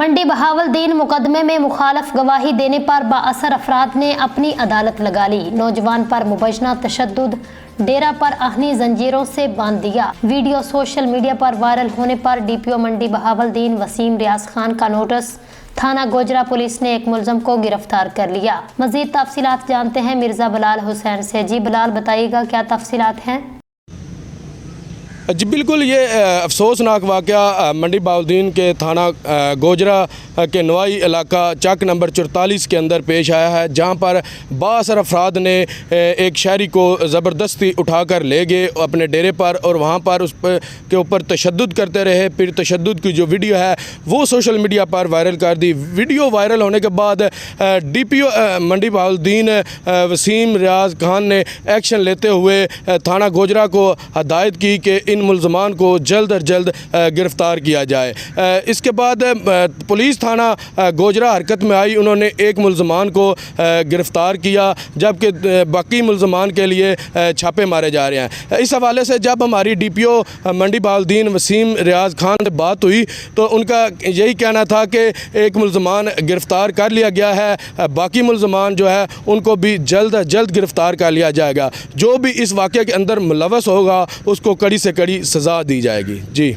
मंडी बहावलदीन मुकदमे में मुखालफ गवाही देने पर बाअसर अफराद ने अपनी अदालत लगा ली। नौजवान पर मुबैना तशद्दुद, डेरा पर आहनी जंजीरों से बांध दिया। वीडियो सोशल मीडिया पर वायरल होने पर डीपीओ मंडी बहावलदीन वसीम रियाज खान का नोटिस। थाना गोजरा पुलिस ने एक मुलजम को गिरफ्तार कर लिया। मजीद तफसीलात जानते हैं मिर्जा बिलाल हुसैन से। जी बिलाल, बताइएगा क्या तफसीलात हैं? जी बिल्कुल, ये अफसोसनाक वाक़या मंडी बहावलदीन के थाना गोजरा के नवाई इलाका चक नंबर 44 के अंदर पेश आया है, जहां पर बाअसर अफराद ने एक शहरी को ज़बरदस्ती उठाकर ले गए अपने डेरे पर और वहां पर के ऊपर तशद्दुद करते रहे। फिर तशद्दुद की जो वीडियो है वो सोशल मीडिया पर वायरल कर दी। वीडियो वायरल होने के बाद डीपीओ मंडी बहावलदीन वसीम रियाज खान ने एक्शन लेते हुए थाना गोजरा को हदायत की कि इन मुलजमान को जल्द अज जल्द गिरफ़्तार किया जाए। इसके बाद पुलिस थाना गोजरा हरकत में आई। उन्होंने एक मुलजमान को गिरफ़्तार किया, जबकि बाकी मुलजमान के लिए छापे मारे जा रहे हैं। इस हवाले से जब हमारी डीपीओ मंडी बहावलदीन वसीम रियाज खान से बात हुई तो उनका यही कहना था कि एक मुलजमान गिरफ़्तार कर लिया गया है, बाकी मुलजमान जो है उनको भी जल्द अज जल्द गिरफ़्तार कर लिया जाएगा। जो भी इस वाक़े के अंदर मुलव्वस होगा उसको कड़ी से कड़ी सज़ा दी जाएगी। जी।